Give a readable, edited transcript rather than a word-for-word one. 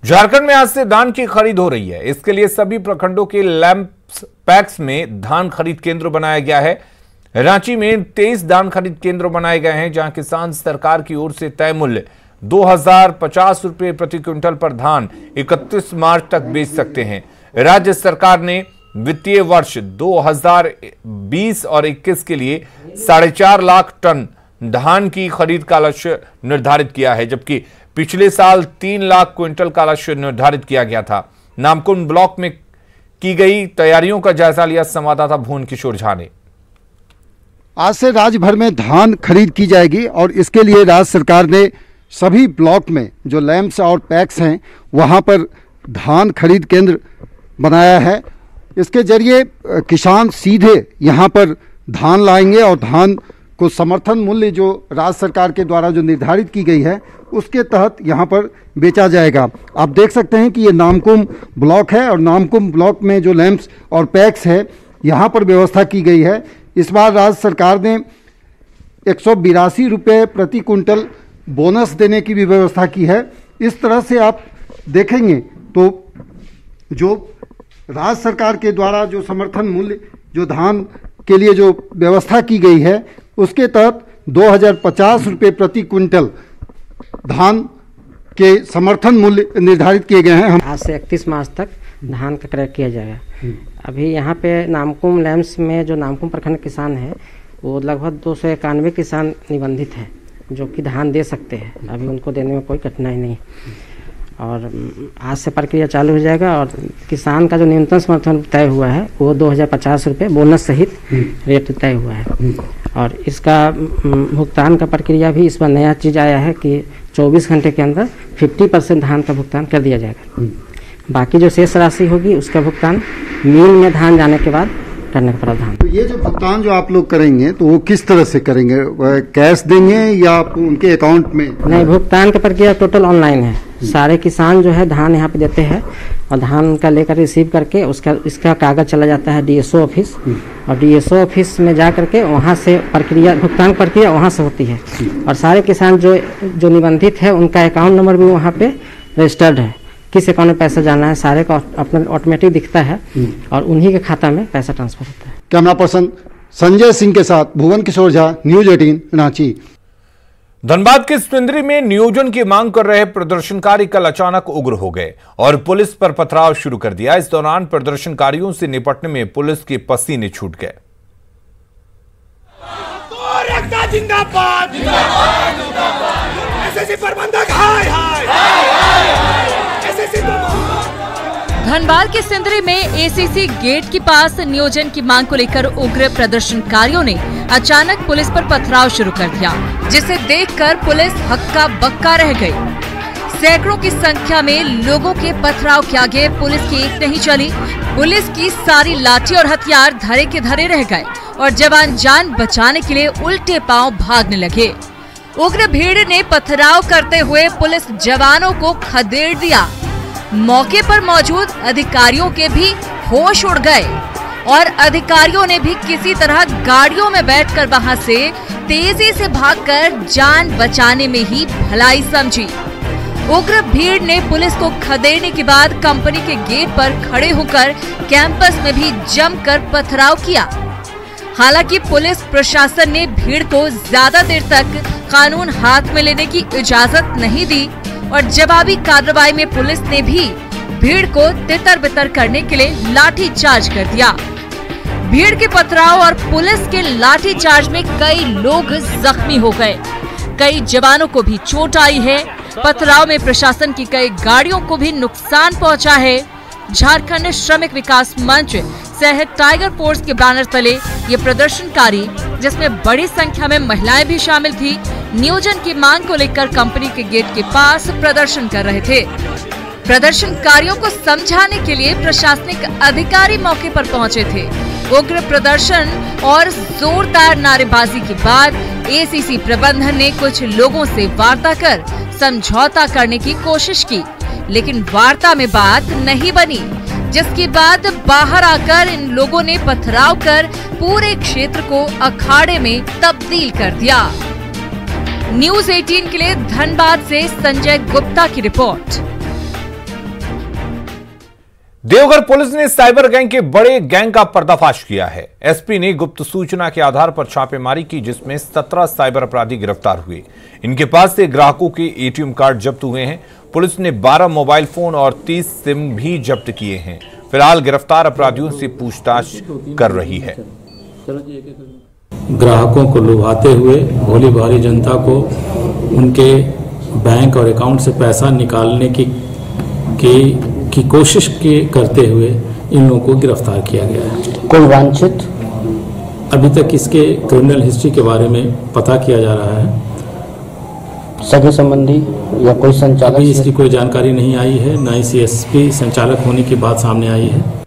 झारखंड में आज से धान की खरीद हो रही है। इसके लिए सभी प्रखंडों के लैंप्स पैक्स में धान खरीद केंद्र बनाया गया है। रांची में 23 धान खरीद केंद्र बनाए गए हैं, जहां किसान सरकार की ओर से तय मूल्य 2050 रुपए प्रति क्विंटल पर धान 31 मार्च तक बेच सकते हैं। राज्य सरकार ने वित्तीय वर्ष 2020 और 21 के लिए 4.5 लाख टन धान की खरीद का लक्ष्य निर्धारित किया है, जबकि पिछले साल 3 लाख क्विंटल का लक्ष्य निर्धारित किया गया था। नामकुम ब्लॉक में की गई तैयारियों का जायजा लिया संवाददाता भुवन किशोर झा ने। आज से राज्य भर में धान खरीद की जाएगी और इसके लिए राज्य सरकार ने सभी ब्लॉक में जो लैंप्स और पैक्स हैं वहां पर धान खरीद केंद्र बनाया है। इसके जरिए किसान सीधे यहां पर धान लाएंगे और धान को समर्थन मूल्य जो राज्य सरकार के द्वारा जो निर्धारित की गई है उसके तहत यहां पर बेचा जाएगा। आप देख सकते हैं कि ये नामकुम ब्लॉक है और नामकुम ब्लॉक में जो लैंप्स और पैक्स है यहां पर व्यवस्था की गई है। इस बार राज्य सरकार ने 182 रुपये प्रति कुंटल बोनस देने की भी व्यवस्था की है। इस तरह से आप देखेंगे तो जो राज्य सरकार के द्वारा जो समर्थन मूल्य जो धान के लिए जो व्यवस्था की गई है उसके तहत 2050 रुपये प्रति क्विंटल धान के समर्थन मूल्य निर्धारित किए गए हैं। आज से 31 मार्च तक धान का क्रय किया जाएगा। अभी यहाँ पे नामकुम लैंप्स में जो नामकुम प्रखंड किसान है वो लगभग 291 किसान निबंधित हैं जो कि धान दे सकते हैं। अभी उनको देने में कोई कठिनाई नहीं और आज से प्रक्रिया चालू हो जाएगा और किसान का जो न्यूनतम समर्थन तय हुआ है वो 2050 रुपये बोनस सहित रेट तय हुआ है। और इसका भुगतान का प्रक्रिया भी इस बार नया चीज़ आया है कि 24 घंटे के अंदर 50% धान का भुगतान कर दिया जाएगा। बाकी जो शेष राशि होगी उसका भुगतान मिल में धान जाने के बाद करने का प्रावधान। तो ये जो भुगतान जो आप लोग करेंगे तो वो किस तरह से करेंगे? कैश देंगे या उनके अकाउंट में? नहीं, भुगतान का प्रक्रिया टोटल ऑनलाइन है। सारे किसान जो है धान यहाँ पे देते हैं और धान का लेकर रिसीव करके इसका कागज चला जाता है डीएसओ ऑफिस और डीएसओ ऑफिस में जा करके वहाँ से प्रक्रिया भुगतान प्रक्रिया वहाँ से होती है। और सारे किसान जो निबंधित है उनका अकाउंट नंबर भी वहाँ पे रजिस्टर्ड है। किस अकाउंट में पैसा जाना है सारे का अपना ऑटोमेटिक दिखता है और उन्हीं के खाता में पैसा ट्रांसफर होता है। कैमरा पर्सन संजय सिंह के साथ भुवन किशोर झा, न्यूज 18 रांची। धनबाद के सिंदरी में नियोजन की मांग कर रहे प्रदर्शनकारी कल अचानक उग्र हो गए और पुलिस पर पथराव शुरू कर दिया। इस दौरान प्रदर्शनकारियों से निपटने में पुलिस के पसीने छूट गए। धनबाद के सिंदरी में एसीसी गेट के पास नियोजन की मांग को लेकर उग्र प्रदर्शनकारियों ने अचानक पुलिस पर पथराव शुरू कर दिया, जिसे देखकर पुलिस हक्का बक्का रह गई। सैकड़ों की संख्या में लोगों के पथराव के आगे पुलिस की एक नहीं चली। पुलिस की सारी लाठी और हथियार धरे के धरे रह गए और जवान जान बचाने के लिए उल्टे पांव भागने लगे। उग्र भीड़ ने पथराव करते हुए पुलिस जवानों को खदेड़ दिया। मौके पर मौजूद अधिकारियों के भी होश उड़ गए और अधिकारियों ने भी किसी तरह गाड़ियों में बैठकर वहां से तेजी से भागकर जान बचाने में ही भलाई समझी। उग्र भीड़ ने पुलिस को खदेड़ने के बाद कंपनी के गेट पर खड़े होकर कैंपस में भी जमकर पथराव किया। हालांकि पुलिस प्रशासन ने भीड़ को ज्यादा देर तक कानून हाथ में लेने की इजाजत नहीं दी और जवाबी कार्रवाई में पुलिस ने भी भीड़ को तितर बितर करने के लिए लाठी चार्ज कर दिया। भीड़ के पथराव और पुलिस के लाठी चार्ज में कई लोग जख्मी हो गए, कई जवानों को भी चोट आई है। पथराव में प्रशासन की कई गाड़ियों को भी नुकसान पहुंचा है। झारखंड श्रमिक विकास मंच सह टाइगर फोर्स के बैनर तले ये प्रदर्शनकारी, जिसमें बड़ी संख्या में महिलाएं भी शामिल थी, नियोजन की मांग को लेकर कंपनी के गेट के पास प्रदर्शन कर रहे थे। प्रदर्शनकारियों को समझाने के लिए प्रशासनिक अधिकारी मौके पर पहुंचे थे। उग्र प्रदर्शन और जोरदार नारेबाजी के बाद एसीसी प्रबंधन ने कुछ लोगों से वार्ता कर समझौता करने की कोशिश की, लेकिन वार्ता में बात नहीं बनी, जिसके बाद बाहर आकर इन लोगों ने पथराव कर पूरे क्षेत्र को अखाड़े में तब्दील कर दिया। न्यूज 18 के लिए धनबाद से संजय गुप्ता की रिपोर्ट। देवघर पुलिस ने साइबर गैंग के बड़े गैंग का पर्दाफाश किया है। एसपी ने गुप्त सूचना के आधार पर छापेमारी की, जिसमें 17 साइबर अपराधी गिरफ्तार हुए। इनके पास से ग्राहकों के एटीएम कार्ड जब्त हुए हैं। पुलिस ने 12 मोबाइल फोन और 30 सिम भी जब्त किए हैं। फिलहाल गिरफ्तार अपराधियों से पूछताछ कर रही है। ग्राहकों को लुभाते हुए भोली भाली जनता को उनके बैंक और अकाउंट से पैसा निकालने की कोशिश करते हुए इन लोगों को गिरफ्तार किया गया है। कोई वांछित अभी तक इसके क्रिमिनल हिस्ट्री के बारे में पता किया जा रहा है। सगे संबंधी या कोई संचालक, अभी इसकी कोई जानकारी नहीं आई है, ना ही CSP संचालक होने की बात सामने आई है।